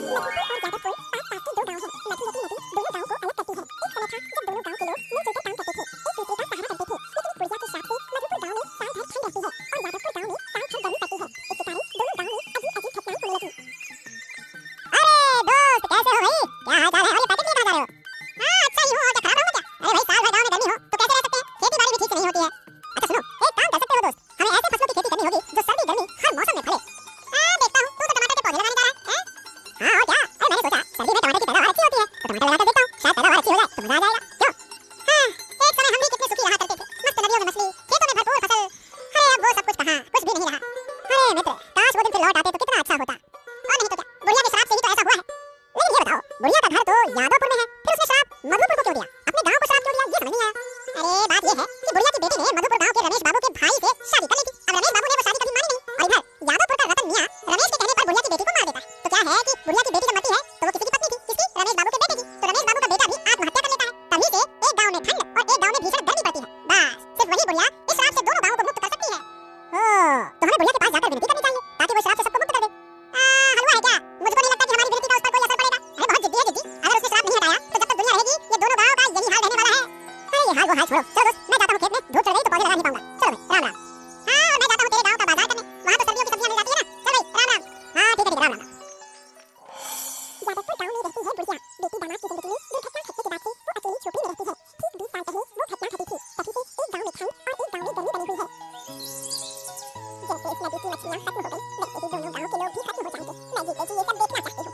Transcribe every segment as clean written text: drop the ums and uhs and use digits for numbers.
मधुपुर और जादवपुर पास पास के दो गांव हैं। नदी दोनों गांव को अलग करती है। एक समय था जब दोनों गांव के लोग मिलजुल कर काम करते थे, एक दूसरे का सहारा करते थे। लेकिन बुढ़िया के श्राप से मधुपुर गांव में साल भर ठंड रहती है और जादवपुर गांव में साल भर गर्मी पड़ती है। इसके कारण दोनों गांव में अजीब अजीब घटनाएं होने लगी। अरे दोस्त, कैसे हो भाई? क्या हाल चाल है? और ये पैकेट लेकर आ जा रहे हो? हाँ, अच्छा ही हो, और क्या खराब रहूंगा क्या? अरे भाई, साल भर गांव में गर्मी हो तो कैसे रह सकते हैं? खेती बाड़ी भी ठीक से नहीं होती है। अच्छा सुनो, एक काम कर सकते हो दोस्त, हमें ऐसे फसलों की खेती करनी होगी जो सर्दी गर्मी हर मौसम में फले। देखता हूँ, तू तो टमाटर के पौधे लगाने जा रहा है? हाँ और क्या? अरे मैंने सोचा सर्दी में टमाटर की पैदावार अच्छी होती है तो टमाटर लगाकर देखता हूँ, शायद पैदावार अच्छी हो जाए तो मजा आ जाएगा। क्यों? हाँ, एक समय हम भी कितने सुखी रहा करते थे, मस्त नदियों में मछली, खेतों में भरपूर फसल। अरे अब वो सब कुछ कहाँ, कुछ भी नहीं रहा। अरे मित्र, काश वो दिन फिर लौट आते तो कितना अच्छा होता। और नहीं तो क्या, बुढ़िया के श्राप से ही तो ऐसा हुआ है। लेकिन ये बताओ, बुढ़िया का घर तो यादवपुर में है, फिर उसने श्राप मधुपुर को क्यों दिया? अपने गांव को श्राप क्यों दिया, ये समझ नहीं आया। अरे बात ये है कि बुढ़िया की बेटी ने मधुपुर गांव के रमेश बाबू के भाई से शादी करनी थी। अब रमेश बाबू ने वो शादी कभी मानी नहीं, और इधर यादवपुर का रतन मियां रमेश के कहने पर बुढ़िया की बेटी को मार देता। तो क्या है कि बुढ़िया की बेटी जब मरती है तो वो किसी की पत्नी थी, किसकी? रमेश बाबू के बेटे की। तो रमेश बाबू का बेटा भी आत्महत्या कर लेता है। तभी से एक गांव में ठंड और एक गांव में भीषण गर्मी पड़ती है। बस सिर्फ वही बुढ़िया इस श्राप से दोनों गांवों को मुक्त कर सकती है। तो हमें बुढ़िया के पास जाकर विनती करनी चाहिए ताकि वो श्राप से सबको मुक्त कर दे। हलवा है क्या? मुझको नहीं लगता कि हमारी विनती का उस पर कोई असर पड़ेगा। अरे बहुत जिद्दी है जिद्दी, अगर उसने श्राप नहीं हटाया तो जब तक दुनिया रहेगी ये दोनों गांव का यही हाल रहने वाला है। अरे ये हाल वो हाल छोड़ो, चलो दोस्त, मैं जाता हूँ खेत में, धूप चढ़ गई तो पौधे लगा नहीं पाऊंगा। चलो भाई, राम राम। हाँ, और मैं जाता हूँ तेरे गांव का बाजार करने, वहाँ तो सर्दियों की सब्जियां मिल जाती है ना। चल भाई, राम राम। हाँ ठीक है, राम राम। यादवपुर गांव में रहती है बुढ़िया। बेटी दामाद की जिंदगी में दुर्घटना घटने के बाद से वो अकेली झोपड़ी में रहती है। ठीक 20 साल पहले वो घटना घटी थी, तभी से एक गांव में ठंड और एक गांव में गर्मी बनी हुई है। जैसे इस नदी की मछलियां खत्म हो गई, वैसे ही दोनों गांव के लोग भी खत्म हो जाएंगे। मैं जीते जी ये सब देखना चाहती हूँ।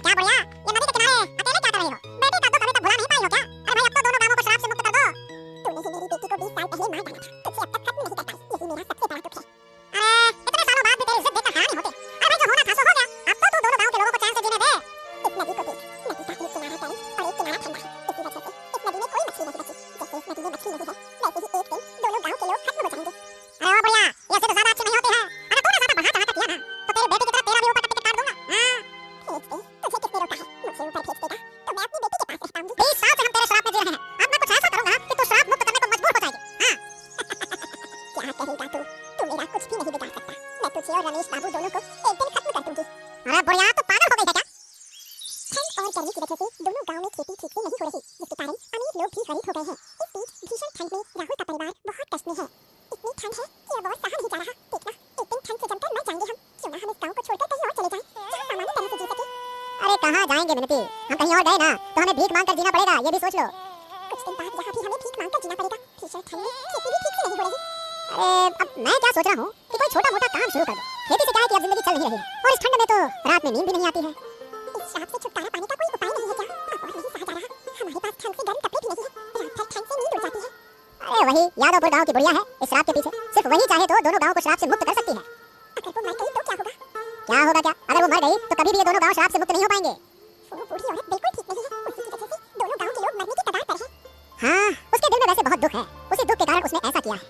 क्या बुढ़िया, ये नदी के किनारे अकेले क्या कर रही हो? बेटी का दुख अभी तक भुला नहीं पाई हो क्या? अरे भाई, अब तो दोनों गांवों को श्राप से मुक्त कर दो। तूने ही मेरी बेटी को 20 साल पहले मार डाला था, तुझसे अब तक खत्म नहीं कर पाई, यही मेरा सबसे बड़ा दुख है। अरे इतने सालों बाद भी तेरी इज्जत देखकर हैरान होते। अरे भाई, जो होना था सो हो गया, अब तो तू दोनों गांव के लोगों को चैन से जीने दे। इस नदी को देख, नदी का एक किनारा गर्म और एक किनारा ठंडा है। इसी वजह से इस नदी में कोई मछली नहीं बची। जैसे इस नदी में मछली नहीं है, वैसे ही एक दिन दोनों गांव के लोग खत्म हो जाएंगे। अरे ओ बुढ़िया, ये तो ज्यादा अच्छे नहीं होते हैं। अगर तूने ज्यादा बढ़ा चढ़ा कर किया ना तो तेरे बेटे की तरह तेरा भी ऊपर का टिकट काट दूंगा। भेज दे, तुझे किसने रोका है? मुझे ऊपर भेज देगा तो मैं अपनी बेटी के पास रह पाऊंगी। 20 साल से हम तेरे श्राप में जी रहे हैं, अब मैं कुछ ऐसा करूंगा कि तू श्राप मुक्त करने को मजबूर हो जाएगी। क्या कहेगा तू मेरा कुछ भी नहीं बिगाड़ सकता। मैं तुझे और रमेश बाबू दोनों को एक दिन खत्म कर दूंगी। अरे बुढ़िया, तू पागल हो गई है क्या? ठंड और गर्मी की वजह से दोनों गांव में खेती ठीक से नहीं हो रही, जिसके कारण अमीर लोग भी गरीब हो गए हैं। इस बीच भीषण ठंड में राहुल का परिवार बहुत कष्ट में है। इतनी ठंड है कि अब और सहा नहीं जा रहा। देखना, एक दिन ठंड से जमकर मर जाएंगे हम। क्यों ना हम इस गांव को छोड़कर कहीं और चले जाएं, जहां सामान्य तरह से जी सके। अरे कहाँ जाएंगे मिनती, हम कहीं और गए ना तो हमें भीख मांग कर जीना पड़ेगा, ये भी सोच लो। कुछ दिन बाद यहाँ भी हमें भीख मांग कर जीना पड़ेगा। भीषण ठंड में खेती भी ठीक से नहीं हो रही। अरे अब मैं क्या सोच रहा हूँ कि कोई छोटा मोटा काम शुरू कर दो। खेती से क्या है कि अब जिंदगी चल नहीं रही है, और इस ठंड में तो रात में नींद भी नहीं आती है। इस श्राप से छुटकारा पाने का कोई उपाय नहीं है क्या? अब और नहीं सहा जा रहा, हमारे पास ठंड से गर्म कपड़े भी नहीं है, रात भर ठंड से नींद उड़ जाती है। अरे वही यादवपुर गांव की बुढ़िया है इस श्राप के पीछे, सिर्फ वही चाहे तो दोनों गांव को श्राप से मुक्त कर सकती है। अगर वो मर गई तो क्या होगा? क्या होगा क्या? अगर वो मर गई तो कभी भी ये दोनों गांव श्राप से मुक्त नहीं हो पाएंगे। वो बूढ़ी औरत बिल्कुल ठीक नहीं है, उसी की वजह से दोनों गांव के लोग मरने की कगार पर हैं। हाँ, उसके दिल में वैसे बहुत दुख है, उसी दुख के कारण उसने ऐसा किया है।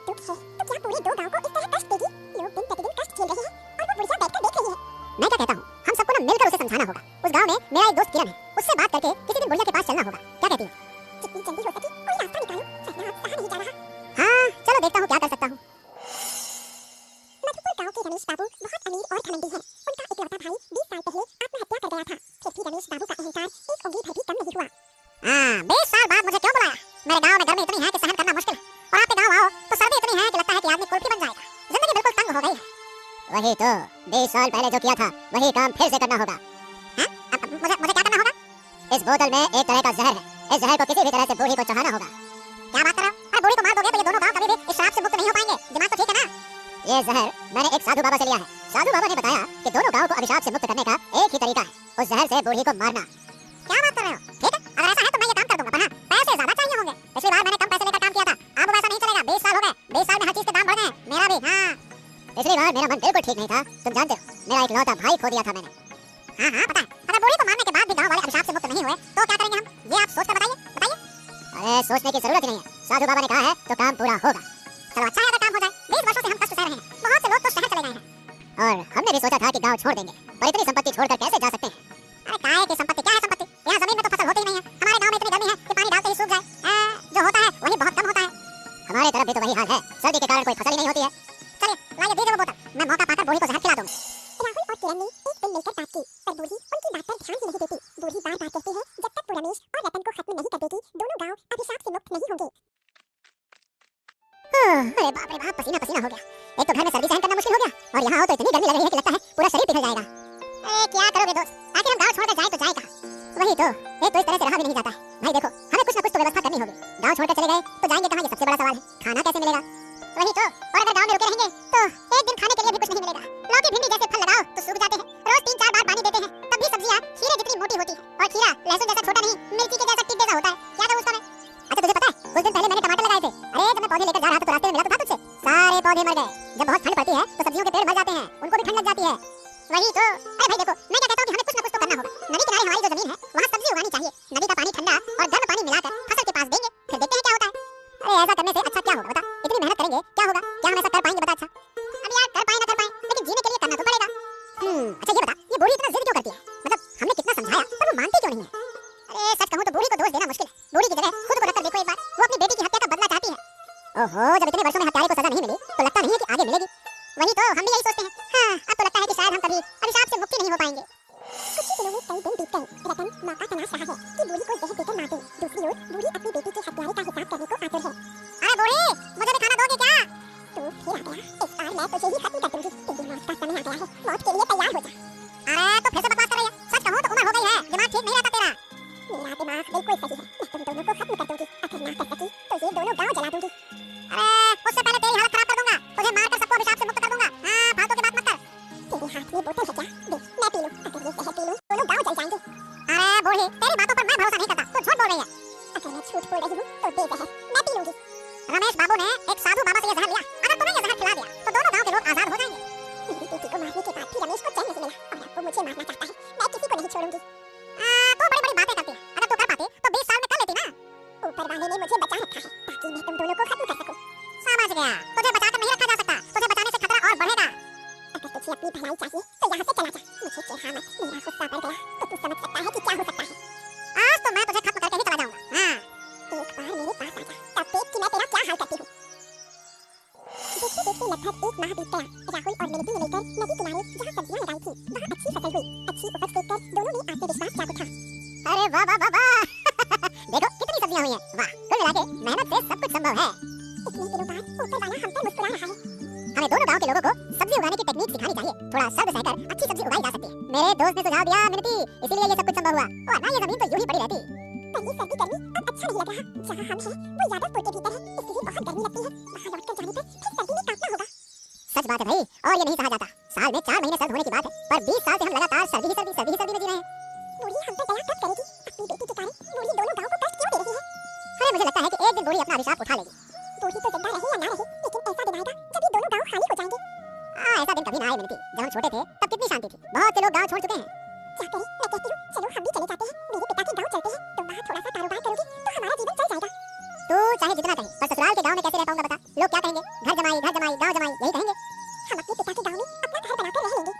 दुख है तो क्या पूरे दो गांव को इस तरह कष्ट देगी? लोग दिन प्रतिदिन कष्ट झेल रहे हैं और वो बुढ़िया बैठकर देख रही है। मैं क्या कहता हूँ, हम सबको ना मिलकर उसे समझाना होगा। उस गांव में मेरा एक दोस्त किरण है, उससे बात करके किसी दिन बुढ़िया के पास चलना होगा। क्या कहती हो? जितनी जल्दी हो सके कोई रास्ता निकालो, वरना अब सहा नहीं जा रहा। हाँ चलो, देखता हूँ क्या कर सकता हूँ। मधुपुर गांव के रमेश बाबू बहुत अमीर और घमंडी हैं। उनका इकलौता भाई 20 साल पहले आत्महत्या कर गया था। फिर भी रमेश बाबू का अहंकार एक उंगली भर भी कम नहीं हुआ। 20 साल बाद मुझे क्यों बुलाया? मेरे गांव में गर्मी इतनी है कि सहन करना मुश्किल है, और आपके गांव आओ तो सर्दी इतनी है कि लगता है कि आदमी कुल्फी बन जाएगा। जिंदगी बिल्कुल तंग हो गई है। वही तो 20 साल पहले जो किया था वही काम फिर से करना होगा। अब मुझे क्या करना होगा? इस बोतल में एक तरह का जहर है, इस जहर को किसी भी तरह से बूढ़ी को चढ़ाना होगा। क्या बात कर रहे हो? अरे बूढ़ी को मार दोगे तो ये दोनों गांव कभी भी इस श्राप से मुक्त नहीं हो पाएंगे। दिमाग तो ठीक है ना? ये जहर मैंने एक साधु बाबा से लिया है। साधु बाबा ने बताया कि दोनों गांव को अभिशाप से मुक्त करने का एक ही तरीका है, उस जहर से बूढ़ी को मारना। क्या बात कर रहे हो? ठीक है, अगर ऐसा है तो मैं ये काम कर दूंगा, पर हाँ, पैसे ज्यादा चाहिए होंगे। पिछली बार मैंने कम पैसे लेकर काम किया था, अब वैसा नहीं चलेगा। 20 साल हो गए, 20 साल में हर चीज के दाम बढ़ गए, मेरा भी। हाँ, पिछली बार मेरा मन बिल्कुल ठीक नहीं था, तुम जानते हो, मेरा इकलौता भाई खो दिया था मैंने। हाँ पता है। अगर बूढ़ी को मारने के बाद भी गांव वाले अभिशाप से मुक्त नहीं हुए तो क्या करेंगे हम? ये आप सोचकर बताइए। अरे सोचने की जरूरत नहीं है, साधु बाबा ने कहा है तो काम पूरा होगा। चलो अच्छा है अगर काम हो जाए। 20 वर्षों से हम कष्ट सह रहे हैं, बहुत से लोग तो शहर चले गए हैं, और हमने भी सोचा था कि गांव छोड़ देंगे, पर इतनी संपत्ति छोड़कर कैसे जा सकते हैं? अरे काहे की संपत्ति? क्या है संपत्ति? यहाँ जमीन में तो फसल होती ही नहीं है। हमारे गांव में इतनी गर्मी है कि पानी डालते ही सूख जाए। जो होता है वही बहुत कम होता है। हमारे तरफ भी तो वही हाल है, सर्दी के कारण कोई फसल ही नहीं होती है। चलिए लाइए, दीजिए वो बोतल, मैं मौका पाकर बूढ़ी को जहर खिला दूंगा। राहुल और किरण ने एक दिन मिलकर बात की, पर बूढ़ी उन पिघल जाएगा। अरे क्या करोगे दोस्त, आखिर हम गांव छोड़कर जाए तो जाए कहां? वही तो, एक तो इस तरह से रहा भी नहीं जाता है। भाई देखो, हमें कुछ ना कुछ तो व्यवस्था करनी होगी। गांव छोड़कर चले गए तो जाएंगे कहां, ये सबसे बड़ा सवाल है। खाना कैसे मिलेगा? वही तो, और अगर गांव में रुके रहेंगे तो एक दिन खाने के लिए भी कुछ नहीं मिलेगा। लौकी भिंडी जैसे फल लगाओ तो सूख जाते हैं, रोज 3-4 बार पानी देते हैं, तब भी सब्जियां खीरे जितनी मोटी होती है। और खीरा लहसुन जैसा छोटा नहीं, मिर्ची के जैसा टिड्डे सा होता है। क्या करूं उसका मैं? अच्छा तुझे पता है, कुछ दिन पहले मैंने टमाटर लगाए थे। अरे जब मैं पौधे लेकर जा रहा था तो रास्ते में मिला तो था तुझसे, सारे पौधे मर गए। जब बहुत ठंड पड़ती है तो सब्जियों के पेड़ मर जाते हैं, उनको भी ठंड लग जाती है। वही तो, अरे भाई देखो, मैं क्या कहता हूं कि हमें कुछ ना कुछ तो करना होगा। नदी किनारे हमारी जो जमीन है वहां सब्जी उगानी चाहिए। नदी का पानी ठंडा और गर्म पानी मिलाकर फसल के पास देंगे, फिर देखते हैं क्या होता है। अरे ऐसा करने से अच्छा क्या होगा बता? इतनी मेहनत करेंगे क्या होगा? क्या हम ऐसा कर पाएंगे बता? अच्छा अब यार कर पाए ना कर पाए, लेकिन जीने के लिए करना तो पड़ेगा। अच्छा ये बता, ये बूढ़ी इतना जिद क्यों करती है? मतलब हमने कितना समझाया पर वो मानती क्यों नहीं है? अरे सच कहूं तो बूढ़ी को दोष देना मुश्किल है। बूढ़ी की जगह खुद को रखकर देखो एक बार, वो अपनी बेटी की हत्या का बदला चाहती है। ओहो, जब इतने वर्षों में हत्यारे को सजा नहीं मिली तो लगता नहीं है कि आगे मिलेगी। वही तो, हम भी यही सोचते हैं। हाँ, अब तो लगता है कि शायद हम कभी अभिशाप से मुक्ति नहीं हो पाएंगे। कुछ ही दिनों में कई दिन बीत गए। रतन मौका तलाश रहा है कि बूढ़ी को जहर देकर मार दे। दूसरी ओर बूढ़ी अपनी बेटी के हत्यारे का हिसाब करने को आतुर है। अरे बूढ़ी, मुझे भी खाना दोगे क्या? तू फिर आ गया, इस बार मैं तुझे ही खत्म कर दूंगी। तेरी मौत का समय आ गया है, मौत के लिए तैयार हो जा। अरे तो फिर से बकवास कर रही है। सच कहूं तो उम्र हो गई है, दिमाग ठीक नहीं रहता तेरा। मेरा दिमाग बिल्कुल सही है, मैं तुम दोनों को खत्म कर दूंगी। अगर ना कर सकी तो ये दोनों गांव जला दूंगी। अरे उससे पहले तेरी हालत खराब कर दूंगा, तुझे मारकर सबको अभिशाप से मुक्त कर दूंगा। हां, फालतू की बात मत कर। तेरे हाथ में बोतल है क्या? दे, मैं पी लूं। अगर ये जहर पी लूं दोनों गांव जल जाएंगे। अरे बूढ़ी, तेरी बातों पर मैं भरोसा नहीं करता, तू झूठ बोल रही है। अगर मैं झूठ बोल रही हूं तो दे जहर, मैं पी लूंगी। रमेश बाबू ने एक साधु बाबा से ये जहर लिया, अगर तुम्हें ये जहर खिला दिया तो दोनों गांव के लोग आजाद हो जाएंगे। मेरी बेटी को मारने के बाद भी रमेश को चैन नहीं मिला और अब वो मुझे मारना चाहता है। मैं किसी को नहीं छोड़ूंगी। तू बड़ी-बड़ी बातें करती है, अगर तू कर पाती तो 20 साल में कर लेती ना। ऊपर वाले ने मुझे बचा रखा है ताकि मैं तुम दोनों को खत्म कर सकूं। समझ गया, तुझे बचाकर नहीं रखा जा सकता, तुझे बचाने से खतरा और बढ़ेगा। अगर तुझे अपनी भलाई चाहिए तो यहाँ से चला जा। मुझे चिढ़ा मत, मेरा गुस्सा बढ़ गया तो तू समझ सकता है कि क्या हो सकता है। आज तो मैं तुझे खत्म करके ही चला जाऊंगा। हां, एक बार मेरे पास आ जा, तब देख कि मैं तेरा क्या हाल करती हूं। देखते लगभग 1 माह बीत गया। राहुल और मिनती मिलकर नदी किनारे जहाँ सब्जियां लगाई थी वहाँ अच्छी फसल हुई। अच्छी उपज देखकर दोनों में आत्मविश्वास जाग उठा। अरे वाह वाह वाह वाह देखो कितनी सब्जियां हुई हैं। वाह, कुल मिलाके मेहनत से सब कुछ संभव है। इतने दिनों बाद ऊपर वाला हम पर मुस्कुरा रहा है। हमें दोनों गांव के लोगों को सब्जी उगाने की टेक्निक सिखानी चाहिए। थोड़ा सर्द सहकर अच्छी सब्जी उगाई जा सकती है। मेरे दोस्त ने सुझाव दिया मिनती, इसीलिए ये सब कुछ संभव हुआ, वरना ये जमीन तो यूं ही पड़ी रहती। पर ये सर्दी गर्मी अब अच्छा नहीं लग रहा। जहाँ हम हैं वो यादवपुर के भीतर है, इसलिए बहुत गर्मी लगती है। वहाँ लौटकर जाने पर फिर सर्दी में कांपना होगा। सच बात है भाई, और ये नहीं कहा जाता। साल में 4 महीने सर्द होने की बात है, पर 20 साल से हम लगातार सर्दी ही सर्दी में जी रहे हैं। बूढ़ी हम पर दया कब करेगी? अपनी बेटी के कारण बूढ़ी दोनों गांव को कष्ट क्यों दे रही है? अरे मुझे लगता है कि एक दिन बूढ़ी अपना अभिशाप उठा लेगी। बूढ़ी तो जिंदा रहे या ना रहे, लेकिन ऐसा दिन आएगा जब ये दोनों गांव खाली हो जाएंगे। ऐसा दिन कभी ना आए मिनती। जब हम छोटे थे तब कितनी शांति थी, बहुत से लोग गांव छोड़ चुके हैं। क्या करें, मैं कहती हूँ चलो हम भी चले जाते हैं। मेरे पिता के गांव चलते हैं, तुम वहाँ थोड़ा सा कारोबार करोगी तो हमारा जीवन चल जाएगा। तू चाहे जितना कहे, पर ससुराल के गांव में कैसे रह पाऊंगा बता? लोग क्या कहेंगे? घर जमाई गांव जमाई यही कहेंगे। हम अपने पिता के गांव में अपना घर बनाकर रह लेंगे।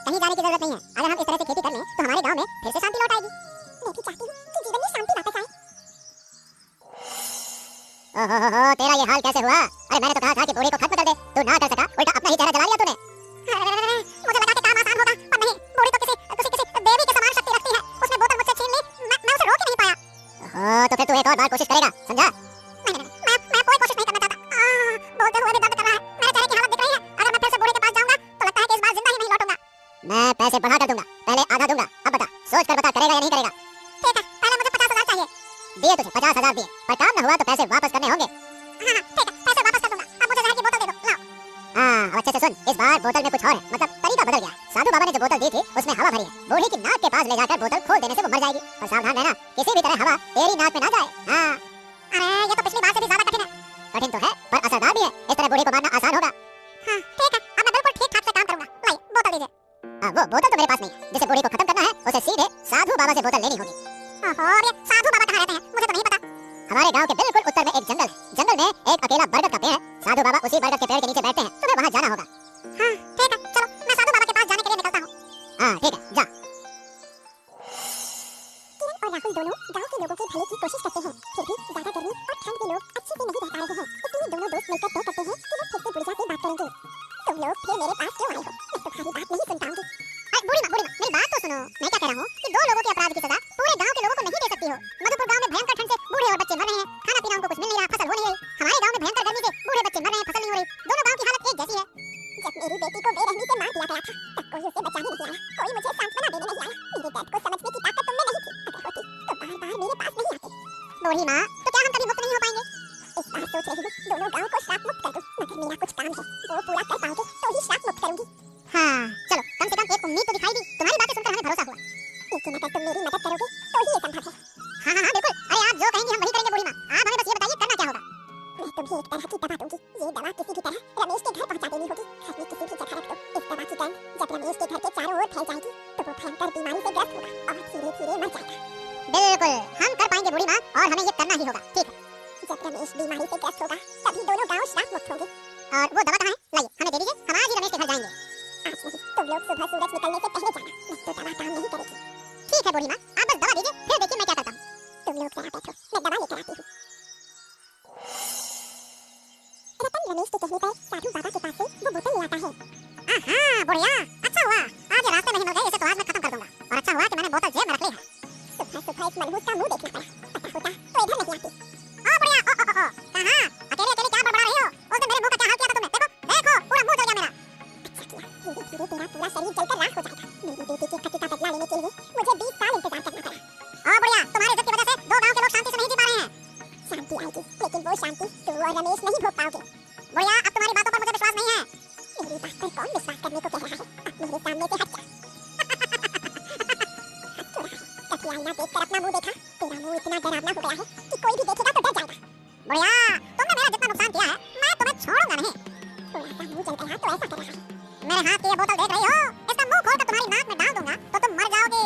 कहीं जाने की जरूरत नहीं है। अगर हम इस तरह से खेती कर लें तो हमारे गांव में फिर से शांति लौट आएगी। मैं भी चाहती हूँ कि जीवन में शांति वापस आए। ओहो, तेरा ये हाल कैसे हुआ? अरे मैंने तो कहा था कि बूढ़ी को खत्म कर दे, तू ना कर सका, उल्टा अपना ही चेहरा जला लिया तूने। मुझे लगा कि काम आसान होगा, पर नहीं। बूढ़ी तो किसी देवी के समान शक्ति रखती है। उसने बोतल मुझसे छीन ली, मैं उसे रोक ही नहीं पाया। तो फिर तू एक और बार कोशिश करेगा, समझा? मैं कोई कोशिश नहीं करना चाहता। बोलते हुए भी दर्द कर रहा है, मेरे चेहरे की हालत दिख रही है। अगर मैं फिर से बूढ़ी के पास जाऊंगा तो लगता है कि इस बार जिंदा ही नहीं लौटूंगा। मैं पैसे बढ़ा कर दूंगा, पहले आधा दूंगा। अब बता, सोच कर बता, करेगा या नहीं करेगा? ठीक है, पहले मुझे 50,000 चाहिए। दिए तुझे 50,000 दिए, पर काम न हुआ तो पैसे वापस करने होंगे। हाँ ठीक है, पैसे वापस कर दूंगा। अब मुझे जहर की बोतल दे दो, लाओ। अब अच्छे से सुन, इस बार बोतल में कुछ और है, मतलब तरीका बदल गया। साधु बाबा ने जो बोतल दी थी उसमें हवा भरी है। बूढ़ी की नाक के पास ले जाकर बोतल खोल देने से वो मर जाएगी। पर सावधान रहना, किसी भी तरह हवा तेरी नाक में ना जाए। हाँ, अरे ये तो पिछली बार से भी ज्यादा कठिन है। कठिन तो है पर असरदार भी है। इस तरह बूढ़ी को मारना आसान होगा। हाँ ठीक है, अब मैं बिल्कुल ठीक ठाक से काम करूंगा। लाइए बोतल दीजिए। वो बोतल तो मेरे पास नहीं है। जिसे बूढ़ी को खत्म करना है उसे सीधे साधु बाबा से बोतल लेनी होगी। ये साधु बाबा कहाँ रहते हैं? मुझे तो नहीं पता। हमारे गांव के बिल्कुल उत्तर में एक जंगल है। जंगल में एक अकेला बरगद का पेड़ है। साधु बाबा उसी बरगद के पेड़ के नीचे बैठते हैं। तुम्हें वहां जाना होगा। हाँ ठीक है, चलो मैं साधु बाबा के पास जाने के लिए निकलता हूँ। हाँ ठीक है, जा। किरण और राहुल दोनों गांव के लोगों के भले की कोशिश करते हैं, फिर भी ज्यादा गर्मी और ठंड में लोग अच्छे से नहीं रह पा रहे हैं। इसलिए दोनों दोस्त मिलकर तय करते हैं कि वो फिर से बुढ़िया से बात करेंगे। तुम लोग फिर मेरे पास क्यों आए हो? मैं तुम्हारी बात नहीं सुन पाऊंगी। बूढ़ी माँ, मेरी बात तो सुनो। मैं क्या कह रहा हूँ कि 2 लोगों के अपराध की सजा पूरे गांव के लोगों को नहीं दे सकती हो। मधुपुर गांव में भयंकर ठंड से बूढ़े और बच्चे मर रहे हैं, खाना पीना उनको कुछ मिल नहीं रहा, फसल हो नहीं रही। हमारे गांव में भयंकर गर्मी से बूढ़े बच्चे मर रहे हैं, फसल नहीं हो रही। दोनों गांव की हालत एक जैसी है। जब मेरी बेटी को बेरहमी से मार दिया गया था तब कोई उसे बचाने नहीं आया, कोई मुझे सांत्वना देने नहीं आया। मेरे दर्द को समझने की ताकत तुम में नहीं थी। अगर होती तो बार-बार मेरे पास नहीं आते। बूढ़ी माँ, तो क्या हम कभी मुक्त नहीं हो पाएंगे? इस बार सोच रही हूँ दोनों गांव को श्राप मुक्त कर दूं, मगर मेरा कुछ काम है, वो पूरा कर पाओगे तो ही श्राप मुक्त करूंगी। हाँ, चलो कम से कम एक उम्मीद तो दिखाई दी। तुम्हारी बातें सुनकर हमें भरोसा हुआ। लेकिन अगर तुम मेरी मदद करोगे तो ही ये संभव है। हाँ हाँ हाँ बिल्कुल। अरे आप जो कहेंगी हम वही करेंगे बूढ़ी माँ। आप हमें बस ये बताइए करना क्या होगा? मैं तुम्हें एक तरह की दवा दूंगी। ये दवा किसी भी तरह रमेश के घर पहुंचा देनी होगी। घर में किसी भी जगह रख दो। इस दवा की गंध जब रमेश के घर के चारों ओर फैल जाएगी तो वो भयंकर बीमारी से ग्रस्त होगा और धीरे-धीरे मर जाएगा। बिल्कुल, हम कर पाएंगे बूढ़ी माँ और हमें ये करना ही होगा। ठीक है। जब रमेश बीमारी से ग्रस्त होगा तभी दोनों गांव श्राप मुक्त होंगे। और वो दवा कहाँ है? लाइए हमें दे दीजिए, हम आज ही रमेश के घर जाएंगे। आज नहीं, तुम लोग सुबह सूरज निकलने से पहले जाना, नहीं तो दवा काम नहीं करेगी। ठीक है बूढ़ी माँ, आप बस दवा दीजिए, फिर देखिए मैं क्या करता हूँ। तुम लोग जरा बैठो, मैं दवा लेकर आती हूँ। रतन रमेश के कहने पर साधु बाबा के पास से वो बोतल ले आता है। आहा, बढ़िया, अच्छा हुआ आज ये रास्ते में ही मिल गए, इसे तो आज मैं खत्म कर दूंगा। और अच्छा हुआ कि मैंने बोतल जेब में रख ली है। सुबह इस मनहूस का मुंह देखना पड़ा, पता होता तो इधर नहीं आती। ओ बढ़िया, ओ कहाँ अकेले क्या बड़बड़ा रही हो? उस दिन मेरे मुंह का क्या हाल किया था तुमने? देखो पूरा मुंह जल गया मेरा। अच्छा किया, धीरे-धीरे तेरा पूरा शरीर जलकर राख हो जाएगा। मेरी बेटी की हत्या का बदला लेने के लिए मुझे 20 साल इंतजार करना पड़ा। ओ बढ़िया, तुम्हारी इज्जत की वजह से दो गांव के लोग शांति से नहीं जी पा रहे हैं। शांति आएगी, लेकिन वो शांति तू और रमेश नहीं भोग पाओगे। बढ़िया, अब तुम्हारी बातों पर मुझे विश्वास नहीं है। मेरी बात पर कौन विश्वास करने को कह रहा है? अब मेरे सामने से हट जा। कभी आईना देखकर अपना मुंह देखा? तेरा मुंह इतना डरावना हो गया है कि कोई भी देखेगा तो डर जाएगा। बढ़िया, तुमने मेरा जितना नुकसान किया है मैं तुम्हें छोड़ूंगा नहीं। थोड़ा सा मुंह जल गया तो ऐसा कर रहा है। मेरे हाथ की ये बोतल देख रही हो? इसका मुंह खोलकर तुम्हारी नाक में डाल दूंगा तो तुम मर जाओगे।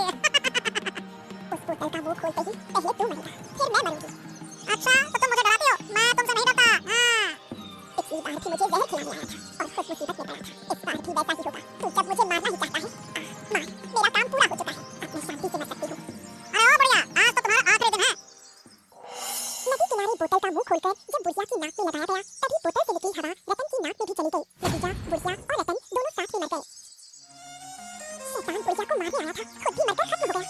उस बोतल का मुंह खोलते ही पहले तू मरेगा, फिर मैं मरूंगी। अच्छा, तो तुम मुझे डराती हो? मैं तुमसे नहीं डरता। हाँ, पिछली बार भी मुझे जहर खिलाने आया था और खुद मुसीबत में पड़ा था। इस बार भी वैसा ही होगा। तू जब मुझे मारना ही चाहता है, मार, मेरा काम पूरा हो चुका है। अब मैं शांति से मर सकती हूँ। अरे ओ बढ़िया, आज तो तुम्हारा आखिरी दिन है। नदी किनारे बोतल का मुंह खोलकर जब बुढ़िया की नाक में लगाया गया तभी बोतल से निकली हवा रतन की नाक में भी चली गई। नतीजा बुढ़िया और रतन दोनों साथ में मर गए। शैतान बुढ़िया को मारने आया था, खुद भी मरकर खत्म हो गया।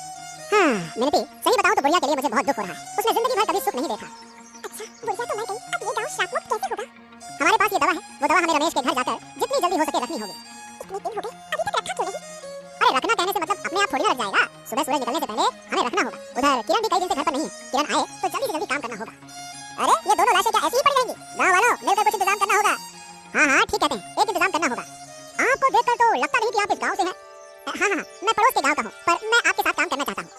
हाँ मिनती, सही बताऊं तो बुढ़िया के लिए मुझे बहुत दुख हो रहा है। उसने जिंदगी भर कभी सुख नहीं देखा। अच्छा, बुढ़िया तो मर गई, अब ये गांव श्राप मुक्त कैसे होगा? हमारे पास ये दवा है, वो दवा हमें रमेश के घर जाकर जितनी जल्दी हो सके रखनी होगी। इतने दिन हो गए, अभी तक रखा क्यों नहीं? अरे रखना कहने से मतलब अपने आप थोड़ी ना रख जाएगा। सुबह सूरज निकलने से पहले हमें रखना होगा। उधर किरण भी कई दिन से घर पर नहीं है। किरण आए तो जल्दी से जल्दी काम करना होगा। अरे ये दोनों लाशें क्या ऐसी ही पड़ी रहेंगी? गांव वालों मिलकर कुछ इंतजाम करना होगा। हाँ ठीक कहते हैं, एक इंतजाम करना होगा। आपको देखकर तो लगता नहीं कि आप इस गांव से हैं। हाँ मैं पड़ोस के गांव का हूँ, पर मैं आपके साथ काम करना चाहता हूँ।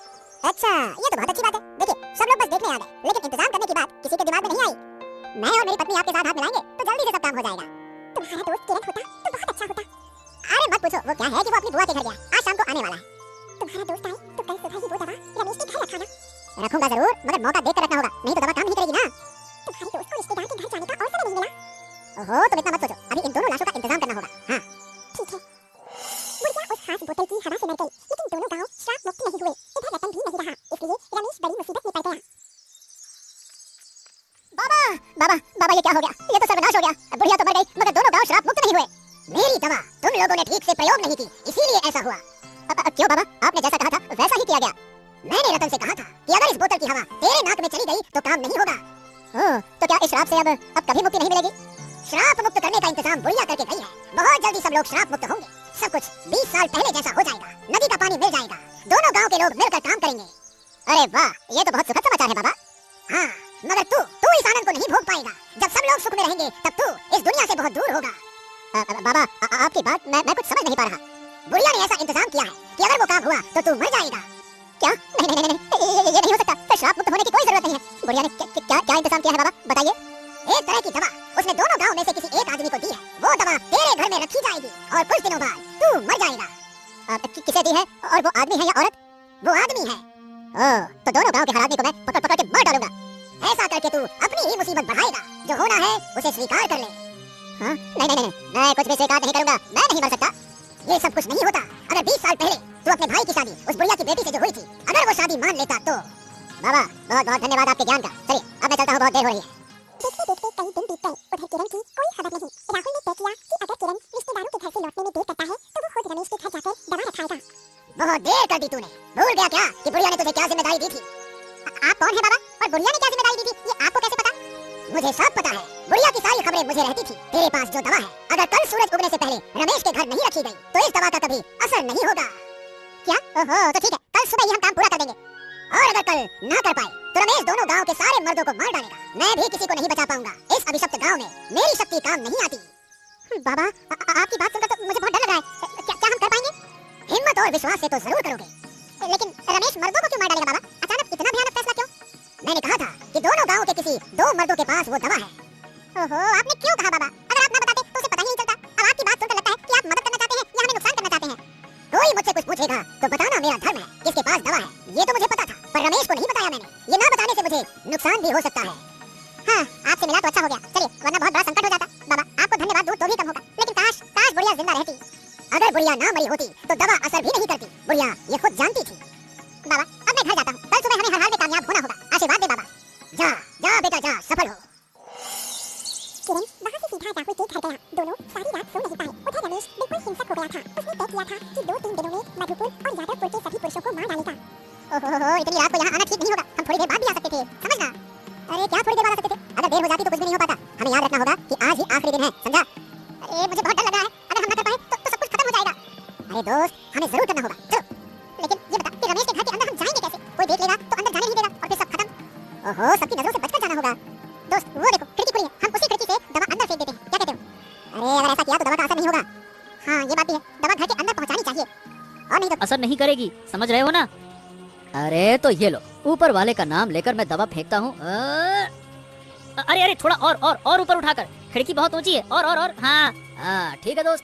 अच्छा, ये तो बहुत अच्छी बात है। देखिए सब लोग बस देखने आ गए, लेकिन इंतजाम करने की बात किसी के दिमाग में नहीं आई। मैं और मेरी पत्नी आपके साथ हाथ मिलाएंगे तो जल्दी से सब काम हो जाएगा। तुम्हारा दोस्त किरण होता तो बहुत अच्छा होता। अरे मत पूछो, वो क्या है कि वो अपनी बुआ के घर गया, आज शाम को आने वाला है। तुम्हारा दोस्त आए तो कल सुबह ही वो दवा रमेश के घर रखाना। रखूंगा जरूर, मगर मौका देख कर रखना होगा, नहीं तो दवा काम नहीं करेगी ना। तुम्हारे दोस्त को रिश्तेदार के घर जाने का और समय नहीं मिला। ओहो, तुम इतना मत सोचो, अभी इन दोनों लाशों का इंतजाम करना होगा। हाँ ठीक है। बुढ़िया उस खास बोतल की हवा से मर गई, लेकिन दोनों गांव श्राप मुक्त नहीं हुए। इधर रतन भी नहीं रहा, इसलिए रमेश बड़ी मुसीबत में पड़ गया। बाबा ये क्या हो गया? ये तो सर्वनाश हो गया। बुढ़िया तो मर गई मगर दोनों गांव श्राप मुक्त नहीं हुए। मेरी दवा तुम लोगों ने ठीक से प्रयोग नहीं की, इसीलिए ऐसा हुआ। क्यों बाबा? आपने जैसा कहा था वैसा ही किया गया। मैंने रतन से कहा था कि अगर इस बोतल की हवा तेरे नाक में चली गई तो काम नहीं होगा। तो क्या इस श्राप से अब कभी मुक्ति नहीं मिलेगी? श्राप मुक्त करने का इंतजाम बुढ़िया करके गई है। बहुत जल्दी सब लोग श्राप मुक्त होंगे। सब कुछ 20 साल पहले जैसा हो जाएगा। नदी का पानी मिल जाएगा, दोनों गांव के लोग मिलकर काम करेंगे। अरे वाह, ये तो बहुत सुखद समाचार है बाबा। हाँ, मगर तू इस आनंद को नहीं भोग पाएगा। जब सब लोग सुख में रहेंगे तब तू इस दुनिया से बहुत दूर होगा। बाबा आपकी बात मैं कुछ समझ नहीं पा रहा। बुढ़िया ने ऐसा इंतजाम किया है कि अगर वो काम हुआ तो तू मर जाएगा। क्या? नहीं, ये नहीं हो सकता। तो श्राप मुक्त होने की कोई जरूरत नहीं है। बुढ़िया ने क्या इंतजाम किया है बाबा, बताइए। एक तरह की दवा उसने दोनों गांव में से किसी एक आदमी को दी है। वो दवा तेरे घर में रखी जाएगी और कुछ दिनों बाद तू मर जाएगा। किसे दी है और वो आदमी है या औरत? वो आदमी है। तो दोनों गांव के हर आदमी को मैं पकड़ के मार डालूंगा। ऐसा करके तू अपनी ही मुसीबत बढ़ाएगा। जो होना है उसे स्वीकार कर ले। हाँ? नहीं, मैं कुछ भी स्वीकार नहीं करूंगा। मैं नहीं मर सकता। ये सब कुछ नहीं होता अगर 20 साल पहले तू अपने भाई की शादी उस बुढ़िया की बेटी से जो हुई थी, अगर वो शादी मान लेता तो। बाबा बहुत बहुत धन्यवाद आपके ज्ञान का। चलिए अब मैं चलता हूँ, बहुत देर हो रही है। देखते देखते कई दिन बीत गए। उधर किरण की कोई खबर नहीं। राहुल ने तय किया कि अगर किरण रिश्तेदारों के घर से लौटने में देर करता है तो वो खुद रमेश के घर जाकर दवा रखाएगा। बहुत देर कर दी तूने। भूल गया क्या कि बुढ़िया ने तुझे क्या जिम्मेदारी दी थी? आप कौन है बाबा? और बुढ़िया ने क्या जिम्मेदारी दी थी ये आपको कैसे पता? मुझे सब पता है। बुढ़िया की सारी खबरें मुझे रहती थी। तेरे पास जो दवा है, अगर कल सूरज उगने से पहले रमेश के घर नहीं रखी गई तो इस दवा का कभी असर नहीं होगा। क्या? ओहो, तो ठीक है, कल सुबह ही हम काम पूरा कर देंगे। और अगर कल ना कर पाए तो रमेश दोनों गांव के सारे मर्दों को मार डालेगा। मैं भी किसी को नहीं बचा पाऊंगा। इस अभिशप्त गांव में मेरी शक्ति काम नहीं आती। बाबा, आपकी बात सुनकर तो मुझे बहुत डर लग रहा है। क्या हम कर पाएंगे? हिम्मत और विश्वास से तो जरूर करोगे, लेकिन रमेश मर्दों को क्यों मार डालेगा बाबा? अचानक इतना भयानक फैसला क्यों? मैंने कहा था कि दोनों गांव के किसी दो मर्दों के पास वो दवा है। ओहो, आपने क्यों कहा बाबा? अगर आप ना बताते तो उसे पता ही नहीं चलता। अब आपकी बात सुनकर लगता है कि आप मदद करना चाहते हैं या हमें नुकसान करना चाहते हैं। कोई मुझसे कुछ पूछेगा तो बताना मेरा धर्म है। किसके पास दवा है ये तो मुझे पता था, पर रमेश को नहीं बताया मैंने। ये ना बताने से मुझे नुकसान भी हो सकता है। हाँ, आपसे मिला तो अच्छा हो गया। चलिए, वरना बहुत बड़ा संकट हो जाता। बाबा, आपको धन्यवाद दूं तो भी कम होगा। लेकिन काश बुढ़िया जिंदा रहती। अगर बुढ़िया ना मरी होती तो दवा असर भी नहीं करती। बुढ़िया ये खुद जानती थी। बाबा, अब मैं घर जाता हूँ। कल सुबह हमें हर हाल में कामयाब होना होगा। आशीर्वाद दे बाबा। जा जा बेटा जा, सफल हो। किरण वहाँ से सीधा राहुल के घर गया। दोनों सारी रात सो नहीं पाए। उधर रमेश बिल्कुल हिंसक हो गया था। उसने तय किया था कि 2-3 दिनों में मधुपुर और यादवपुर के सभी पुरुषों को मार डालेगा। ओहो, इतनी रात को यहाँ आना ठीक नहीं होगा। हम थोड़ी देर बाद भी आ सकते थे, समझना। अरे क्या थोड़ी देर बाद आ सकते थे? अगर देर हो जाती तो कुछ भी नहीं हो पाता। हमें याद रखना होगा कि आज ही आखिरी दिन है, समझा? अरे मुझे बहुत डर लग रहा है। अगर हम ना कर पाए तो सब कुछ खत्म हो जाएगा। अरे दोस्त, हमें जरूर करना होगा। चलो, लेकिन ये बता कि रमेश के घर के अंदर हम जाएंगे कैसे? कोई देख लेगा तो अंदर जाने नहीं देगा और फिर सब खत्म। ओहो, सबकी नजरों से बचकर जाना होगा। दोस्त, वो देखो खिड़की खुली है। हम उसी खिड़की से दवा अंदर फेंक देते हैं। क्या कहते हो? अरे अगर ऐसा किया तो दवा का असर नहीं होगा। हाँ, ये बात भी है। दवा घर के अंदर पहुंचानी चाहिए, और नहीं तो असर नहीं करेगी, समझ रहे हो ना? अरे तो ये लो, ऊपर वाले का नाम लेकर मैं दवा फेंकता हूँ। अरे अरे थोड़ा और ऊपर उठाकर। खिड़की बहुत ऊंची है। और हाँ ठीक है दोस्त।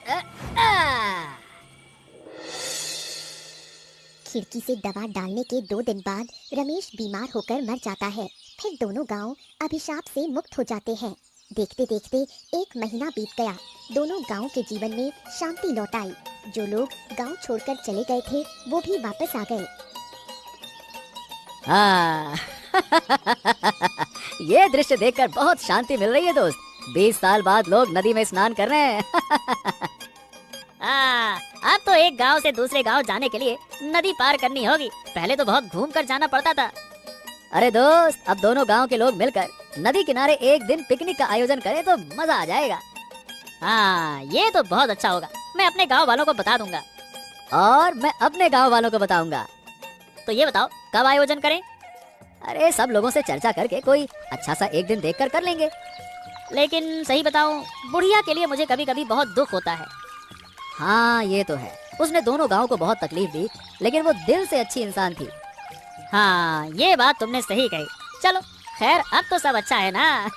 खिड़की से दवा डालने के 2 दिन बाद रमेश बीमार होकर मर जाता है। फिर दोनों गांव अभिशाप से मुक्त हो जाते हैं। देखते देखते 1 महीना बीत गया। दोनों गांव के जीवन में शांति लौट आई। जो लोग गांव छोड़कर चले गए थे वो भी वापस आ गए। हाँ ये दृश्य देखकर बहुत शांति मिल रही है दोस्त। 20 साल बाद लोग नदी में स्नान कर रहे हैं। अब तो एक गांव से दूसरे गांव जाने के लिए नदी पार करनी होगी। पहले तो बहुत घूम कर जाना पड़ता था। अरे दोस्त, अब दोनों गांव के लोग मिलकर नदी किनारे एक दिन पिकनिक का आयोजन करें तो मजा आ जाएगा। हाँ, ये तो बहुत अच्छा होगा। मैं अपने गांव वालों को बता दूंगा और मैं अपने गांव वालों को बताऊंगा। तो ये बताओ कब आयोजन करें? अरे सब लोगों से चर्चा करके कोई अच्छा सा एक दिन देखकर कर लेंगे। लेकिन सही बताऊं, बुढ़िया के लिए मुझे कभी कभी बहुत दुख होता है। हाँ ये तो है, उसने दोनों गांव को बहुत तकलीफ दी, लेकिन वो दिल से अच्छी इंसान थी। हाँ ये बात तुमने सही कही। चलो खैर, अब तो सब अच्छा है ना।